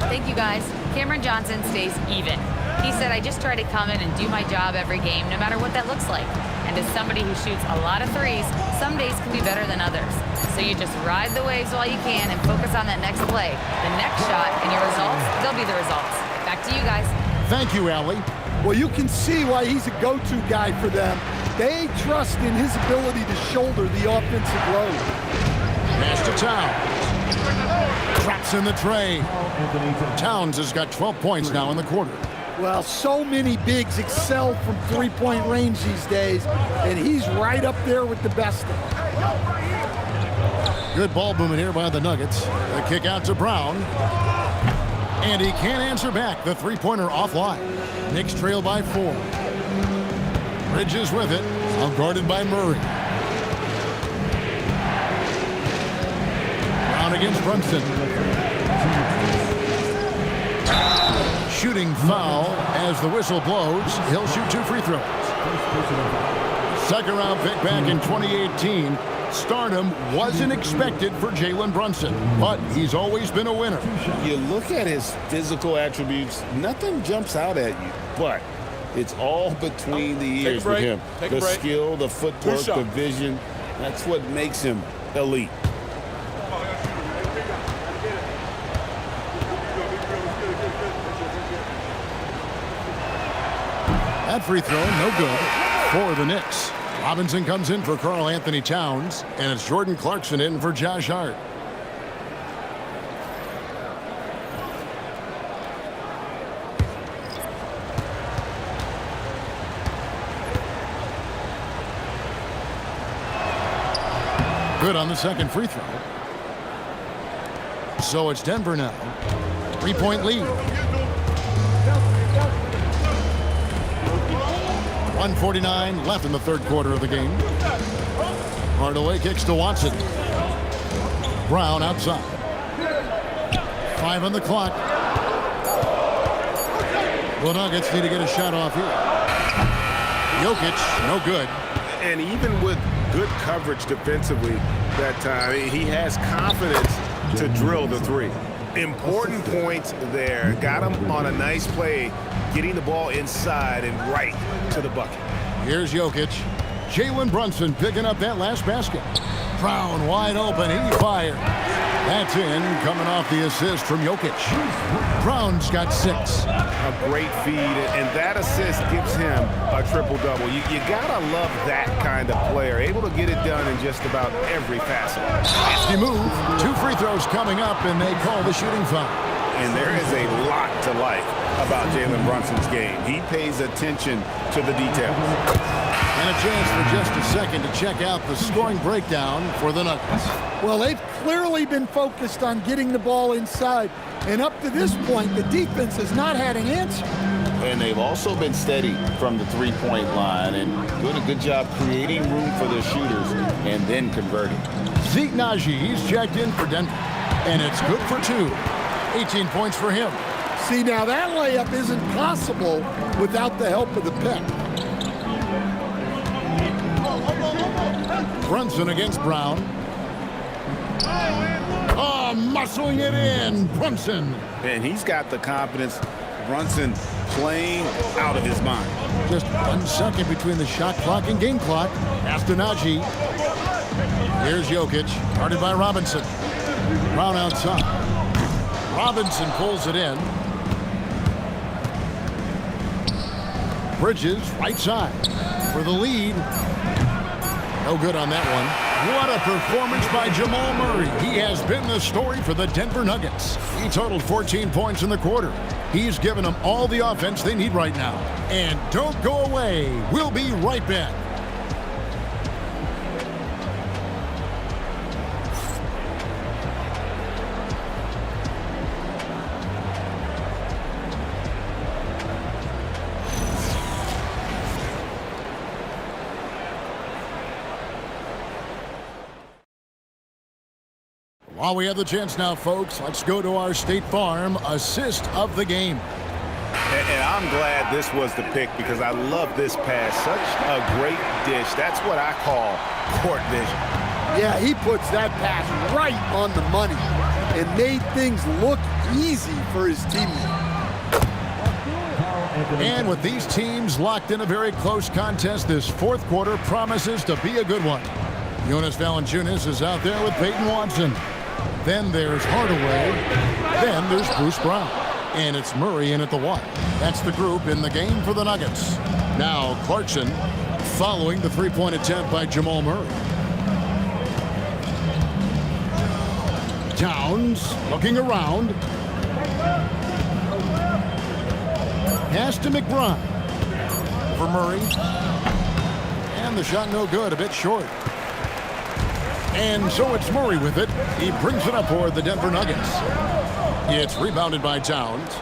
Thank you, guys. Cameron Johnson stays even. He said, I just try to come in and do my job every game, no matter what that looks like. And as somebody who shoots a lot of threes, some days can be better than others. So you just ride the waves while you can and focus on that next play. The next shot and your results, they'll be the results. Back to you guys. Thank you, Allie. Well, you can see why he's a go-to guy for them. They trust in his ability to shoulder the offensive load. Pass to Towns. Drops in the tray. Towns has got 12 points now in the quarter. Well, so many bigs excel from three-point range these days, and he's right up there with the best of them. Good ball movement here by the Nuggets. The kick out to Brown. And he can't answer back. The three-pointer offline. Knicks trail by 4. Bridges with it. Now guarded by Murray. Brown against Brunson. Shooting foul as the whistle blows. He'll shoot 2 free throws. Second round pick back in 2018. Stardom wasn't expected for Jalen Brunson, but he's always been a winner. You look at his physical attributes, nothing jumps out at you, but it's all between the ears with him. The skill, the footwork, the vision, that's what makes him elite. That free throw, no good for the Knicks. Robinson comes in for Karl Anthony Towns, and it's Jordan Clarkson in for Josh Hart. Good on the second free throw. So it's Denver now. 3-point lead. 1:49 left in the third quarter of the game. Hardaway kicks to Watson. Brown outside. 5 on the clock. The Nuggets need to get a shot off here. Jokic, no good. And even with good coverage defensively that time, he has confidence to drill the three. Important points there. Got him on a nice play, getting the ball inside and right to the bucket. Here's Jokic. Jalen Brunson picking up that last basket. Brown wide open. He fired. That's in, coming off the assist from Jokic. Brown's got 6. A great feed, and that assist gives him a triple-double. You gotta love that kind of player, able to get it done in just about every facet. Nasty move. 2 free throws coming up, and they call the shooting foul. And there is a lot to like about Jalen Brunson's game. He pays attention to the details. And a chance for just a second to check out the scoring breakdown for the Nuggets. Well, they've clearly been focused on getting the ball inside. And up to this point, the defense has not had an answer. And they've also been steady from the three-point line and doing a good job creating room for their shooters and then converting. Zeke Naji, he's checked in for Denver. And it's good for 2. 18 points for him. See, now that layup isn't possible without the help of the pick. Brunson against Brown. Oh, muscling it in. Brunson. And he's got the confidence. Brunson playing out of his mind. Just 1 second between the shot clock and game clock. After Naji. Here's Jokic. Guarded by Robinson. Brown outside. Robinson pulls it in. Bridges right side for the lead. No good on that one. What a performance by Jamal Murray. He has been the story for the Denver Nuggets. He totaled 14 points in the quarter. He's given them all the offense they need right now. And don't go away. We'll be right back. While we have the chance now, folks, let's go to our State Farm assist of the game. And I'm glad this was the pick because I love this pass. Such a great dish. That's what I call court vision. Yeah, he puts that pass right on the money and made things look easy for his teammate. And with these teams locked in a very close contest, this fourth quarter promises to be a good one. Jonas Valanciunas is out there with Peyton Watson. Then there's Hardaway. Then there's Bruce Brown. And it's Murray in at the 1. That's the group in the game for the Nuggets. Now Clarkson following the three-point attempt by Jamal Murray. Towns looking around. Pass to McBride. For Murray. And the shot no good, a bit short. And so it's Murray with it. He brings it up for the Denver Nuggets. It's rebounded by Towns.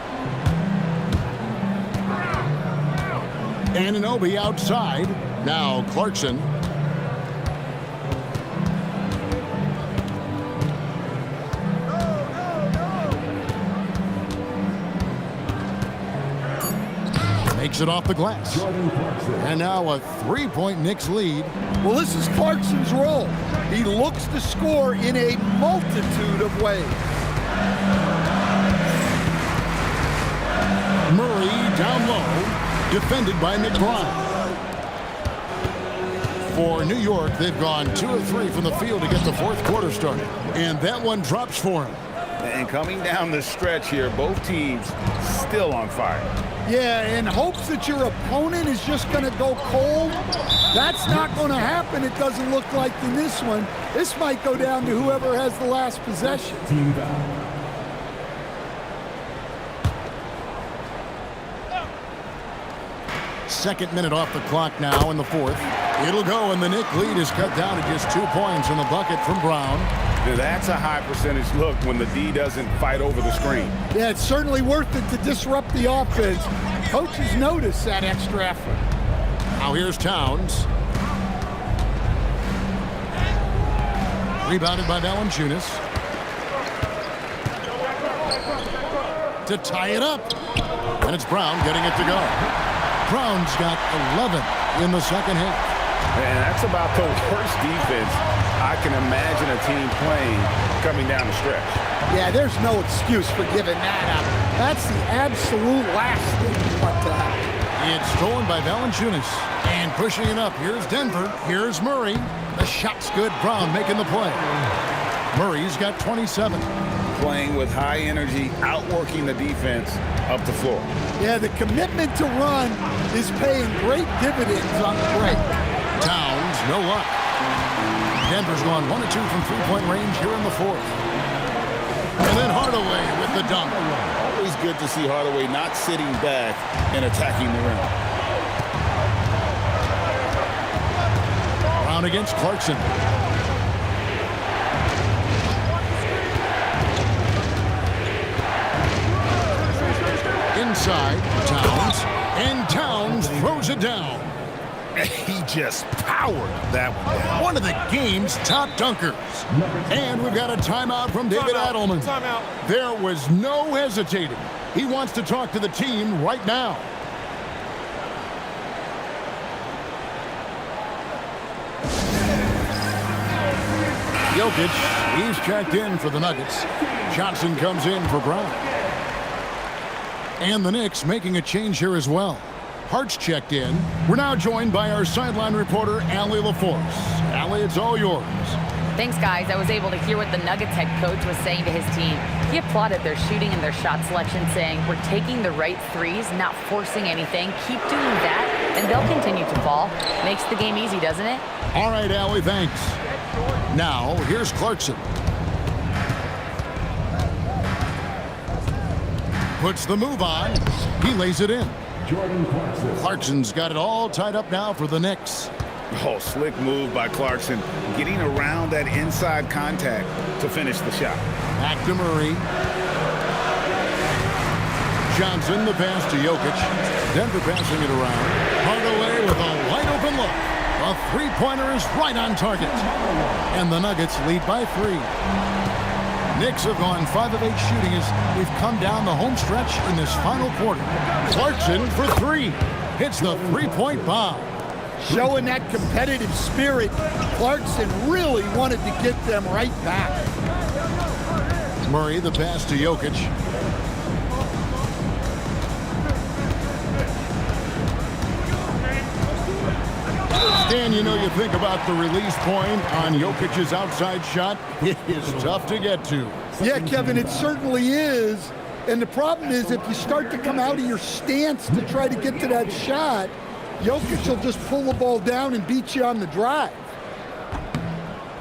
Anunoby outside. Now Clarkson. Makes it off the glass. And now a three-point Knicks lead. Well, this is Clarkson's role. He looks to score in a multitude of ways. Murray down low, defended by McBride. For New York, they've gone 2 of 3 from the field to get the fourth quarter started. And that one drops for him. And coming down the stretch here, both teams still on fire. Yeah, in hopes that your opponent is just going to go cold. That's not going to happen, it doesn't look like in this one. This might go down to whoever has the last possession. Team foul. Second minute off the clock now in the fourth. It'll go, and the Knicks lead is cut down to just 2 points in the bucket from Brown. Now, that's a high percentage look when the D doesn't fight over the screen. Yeah, it's certainly worth it to disrupt the offense. Coaches notice that extra effort. Now here's Towns. Rebounded by Valanciunas. To tie it up. And it's Brown getting it to go. Brown's got 11 in the second half. And that's about the worst defense I can imagine a team playing coming down the stretch. Yeah, there's no excuse for giving that up. That's the absolute last thing you want to happen. It's stolen by Valanciunas. And pushing it up. Here's Denver. Here's Murray. The shot's good. Brown making the play. Murray's got 27. Playing with high energy, outworking the defense up the floor. Yeah, the commitment to run is paying great dividends on the break. Towns, no luck. Denver's gone 1 of 2 from three-point range here in the fourth. And then Hardaway with the dunk. Always good to see Hardaway not sitting back and attacking the rim. Brown against Clarkson. Inside, Towns. And Towns throws it down. He just powered that one. One of the game's top dunkers. And we've got a timeout from David Adelman. Timeout. There was no hesitating. He wants to talk to the team right now. Jokic, he's checked in for the Nuggets. Johnson comes in for Brown. And the Knicks making a change here as well. Hart's checked in. We're now joined by our sideline reporter, Allie LaForce. Allie, it's all yours. Thanks, guys. I was able to hear what the Nuggets head coach was saying to his team. He applauded their shooting and their shot selection, saying, "We're taking the right threes, not forcing anything. Keep doing that, and they'll continue to fall." Makes the game easy, doesn't it? All right, Allie, thanks. Now, here's Clarkson. Puts the move on. He lays it in. Jordan Clarkson. Clarkson's got it all tied up now for the Knicks. Oh, slick move by Clarkson, getting around that inside contact to finish the shot. Back to Murray. Johnson, the pass to Jokic. Denver passing it around. Hardaway with a wide open look. A three-pointer is right on target. And the Nuggets lead by 3. Knicks have gone 5 of 8 shooting as we've come down the home stretch in this final quarter. Clarkson for 3. Hits the three-point bomb. Showing that competitive spirit, Clarkson really wanted to get them right back. Murray, the pass to Jokic. Stan, you know, you think about the release point on Jokic's outside shot. It is tough to get to. Yeah, Kevin, it certainly is. And the problem is if you start to come out of your stance to try to get to that shot, Jokic will just pull the ball down and beat you on the drive.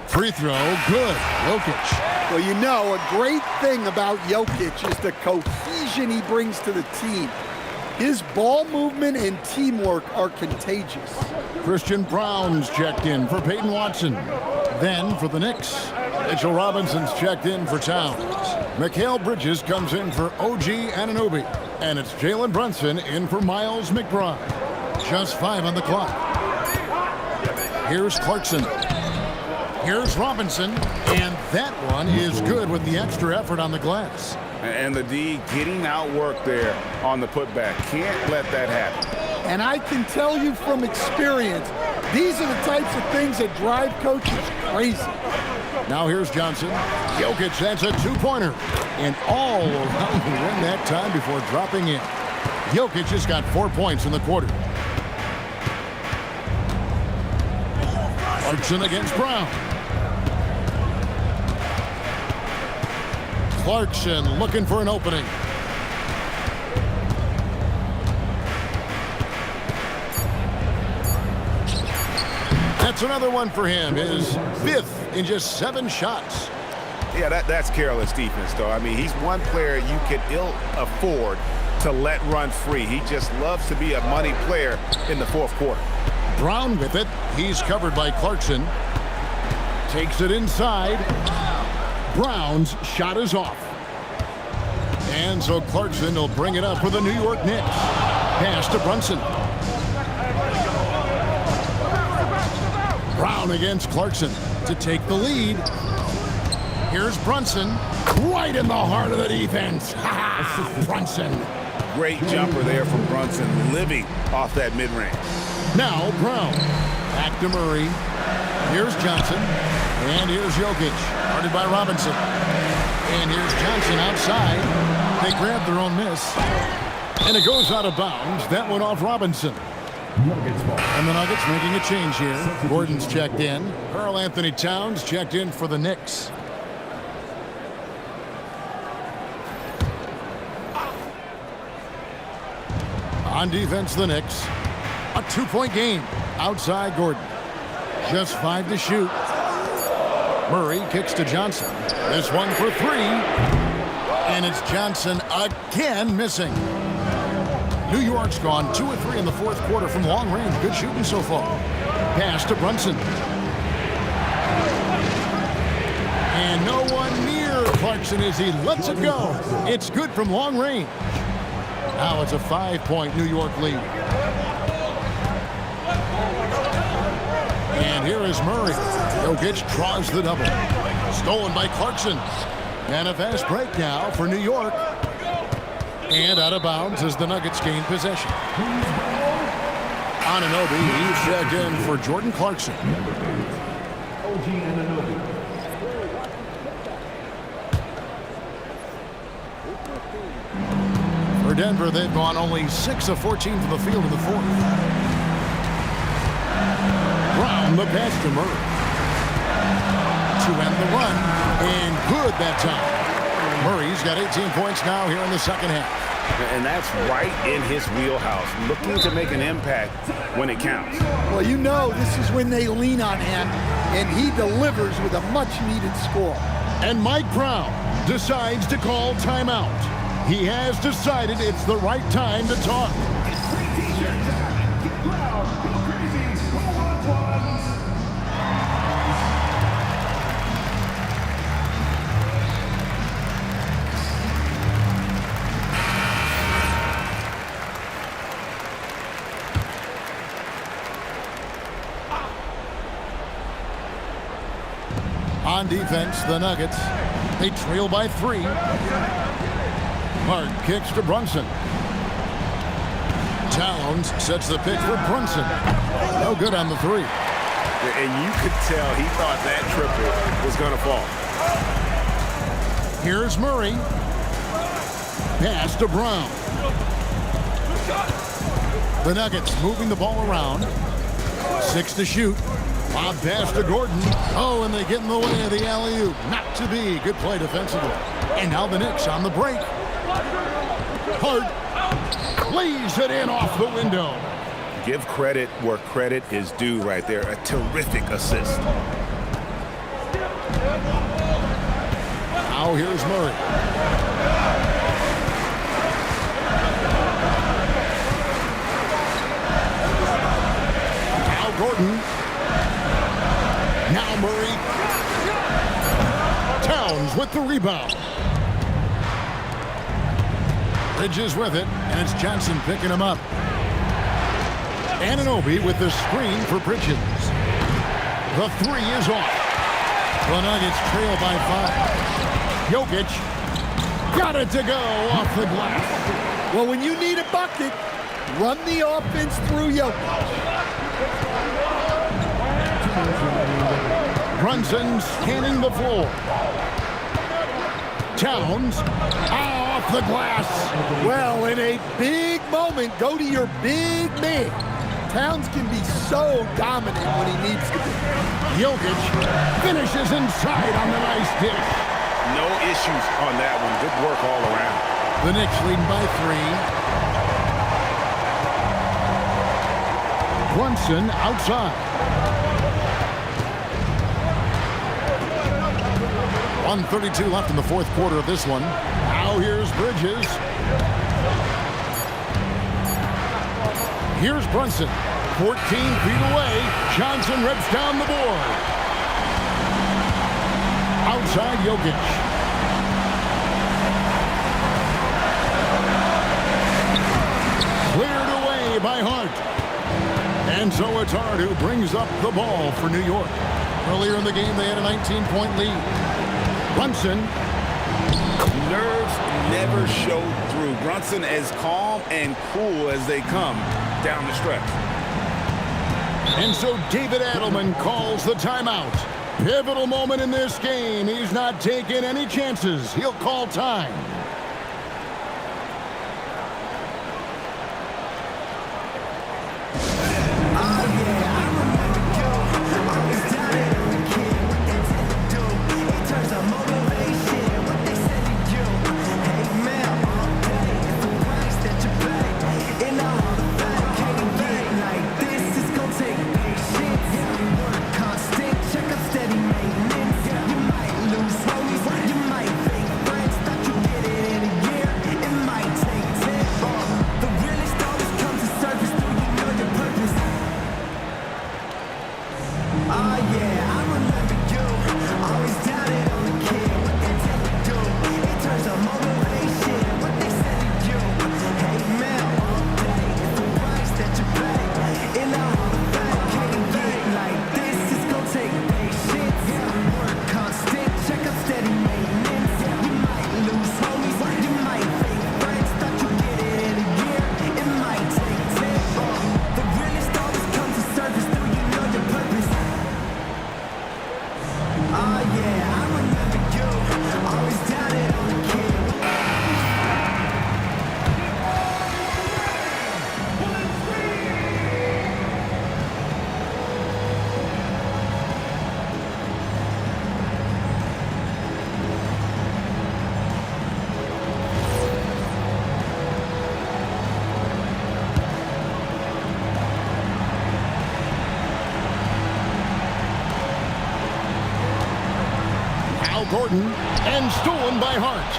Free throw, good. Jokic. Well, you know, a great thing about Jokic is the cohesion he brings to the team. His ball movement and teamwork are contagious. Christian Brown's checked in for Peyton Watson. Then for the Knicks, Mitchell Robinson's checked in for Towns. Mikal Bridges comes in for OG Anunoby. And it's Jalen Brunson in for Miles McBride. Just 5 on the clock. Here's Clarkson. Here's Robinson. And that one is good with the extra effort on the glass. And the D getting outworked there on the putback. Can't let that happen. And I can tell you from experience, these are the types of things that drive coaches crazy. Now here's Johnson. Jokic, that's a 2-pointer. And all around the rim that time before dropping in. Jokic has got 4 points in the quarter. Clarkson against Brown. Clarkson looking for an opening. That's another one for him. His 5th in just 7 shots. Yeah, that's careless defense, though. I mean, he's one player you can ill afford to let run free. He just loves to be a money player in the 4th quarter. Brown with it. He's covered by Clarkson. Takes it inside. Brown's shot is off. And so Clarkson will bring it up for the New York Knicks. Pass to Brunson. Brown against Clarkson to take the lead. Here's Brunson, right in the heart of the defense. Brunson. Great jumper there from Brunson, living off that mid-range. Now Brown. Back to Murray. Here's Johnson. And here's Jokic. Guarded by Robinson. And here's Johnson outside. They grab their own miss. And it goes out of bounds. That went off Robinson. And the Nuggets making a change here. Gordon's checked in. Karl Anthony Towns checked in for the Knicks. On defense, the Knicks. A 2-point game. Outside Gordon. Just 5 to shoot. Murray kicks to Johnson. This one for 3. And it's Johnson again missing. New York's gone 2 of 3 in the 4th quarter from long range. Good shooting so far. Pass to Brunson. And no one near Clarkson as he lets it go. It's good from long range. Now it's a 5-point New York lead. And here is Murray. Jokic draws the double. Stolen by Clarkson. And a fast break now for New York. And out of bounds as the Nuggets gain possession. Anunoby, he's checked in for Jordan Clarkson. For Denver, they've gone only 6 of 14 from the field in the 4th. Brown, the pass to Murray. To end the run. And good that time. Murray's got 18 points now here in the 2nd half. And that's right in his wheelhouse, looking to make an impact when it counts. Well, you know this is when they lean on him, and he delivers with a much-needed score. And Mike Brown decides to call timeout. He has decided it's the right time to talk. On defense, the Nuggets, they trail by 3. Hart kicks to Brunson. Towns sets the pitch for Brunson. No good on the 3. And you could tell he thought that triple was going to fall. Here's Murray. Pass to Brown. The Nuggets moving the ball around. 6 to shoot. Bob pass to Gordon. Oh, and they get in the way of the alley-oop. Not to be. Good play defensively. And now the Knicks on the break. Hart lays it in off the window. Give credit where credit is due right there. A terrific assist. Now here's Murray. Now Gordon. Now Murray. Towns with the rebound. Bridges with it, and it's Johnson picking him up. Anunoby with the screen for Bridges. The 3 is off. The Nuggets trail by 5. Jokic got it to go off the glass. Well, when you need a bucket, run the offense through Jokic. Brunson scanning the floor. Towns off the glass. Well, in a big moment, go to your big man. Towns can be so dominant when he needs to be. Jokic finishes inside on the nice dish. No issues on that one. Good work all around. The Knicks leading by 3. Brunson outside. 1:32 left in the fourth quarter of this one. Now here's Bridges. Here's Brunson. 14 feet away. Johnson rips down the board. Outside Jokic. Cleared away by Hart. And so it's Hart who brings up the ball for New York. Earlier in the game, they had a 19-point lead. Brunson. Nerves never showed through. Brunson as calm and cool as they come down the stretch. And so David Adelman calls the timeout. Pivotal moment in this game. He's not taking any chances. He'll call time. Gordon, and stolen by Hart.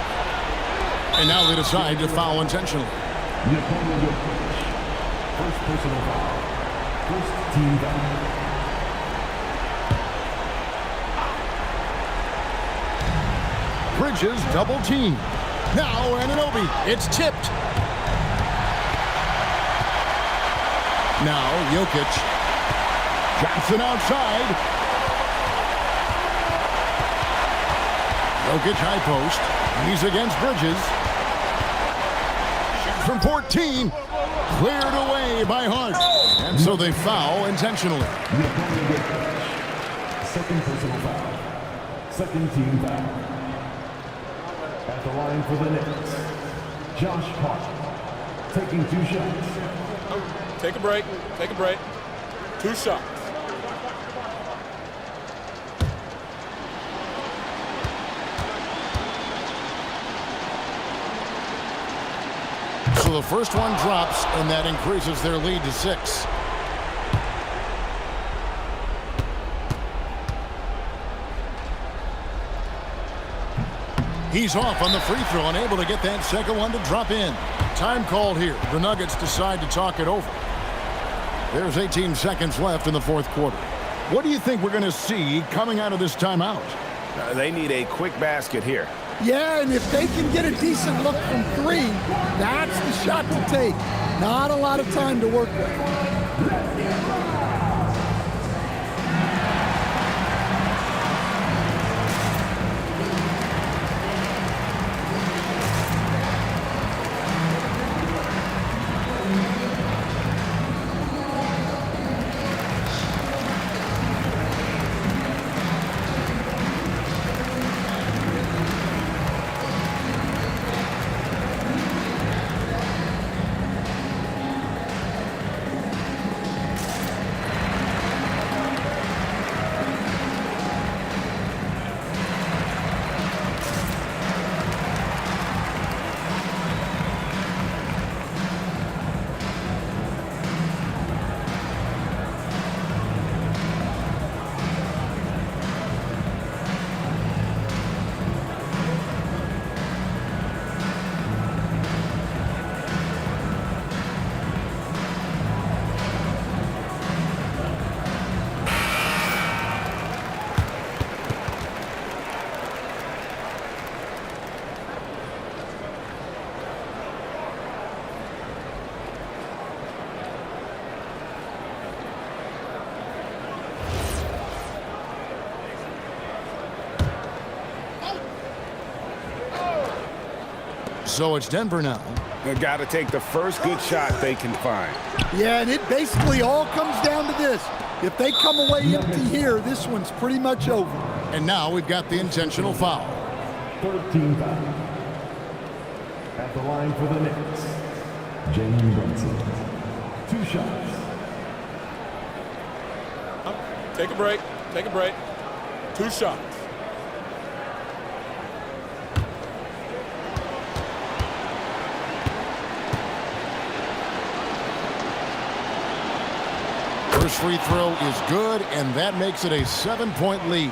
And now they decide to foul intentionally. First personal foul. First team foul. Bridges double team. Now Anunoby. It's tipped. Now Jokic. Johnson outside. Jokic high post. He's against Bridges. Shoots from 14. Cleared away by Hart. And so they foul intentionally. Second personal foul. Second team foul. At the line for the Knicks, Josh Hart taking 2 shots. Take a break. Take a break. 2 shots. So the first one drops, and that increases their lead to 6. He's off on the free throw, unable to get that second one to drop in. Time called here. The Nuggets decide to talk it over. There's 18 seconds left in the fourth quarter. What do you think we're going to see coming out of this timeout? They need a quick basket here. Yeah, and if they can get a decent look from 3, that's the shot to take. Not a lot of time to work with. So it's Denver now. They've got to take the first good shot they can find. Yeah, and it basically all comes down to this. If they come away empty here, this one's pretty much over. And now we've got the intentional foul. 13 foul. At the line for the Knicks, James Brunson. 2 shots. Take a break. Take a break. 2 shots. First free throw is good, and that makes it a 7-point lead.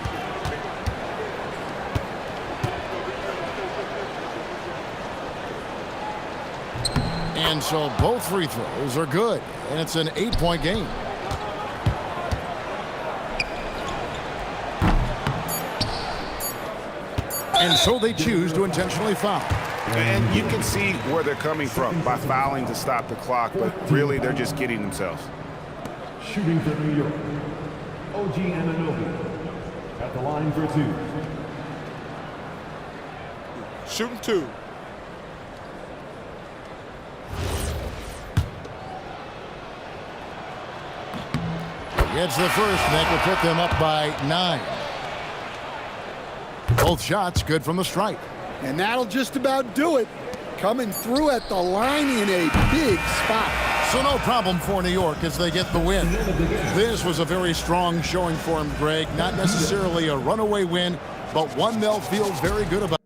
And so both free throws are good, and it's an 8-point game. And so they choose to intentionally foul. And you can see where they're coming from by fouling to stop the clock, but really they're just kidding themselves. Shooting for New York, OG Anunoby. At the line for 2. Shooting 2. Gets the first, and that will put them up by 9. Both shots good from the stripe. And that'll just about do it. Coming through at the line in a big spot. So no problem for New York as they get the win. This was a very strong showing for them, Greg. Not necessarily a runaway win, but one they'll feel very good about.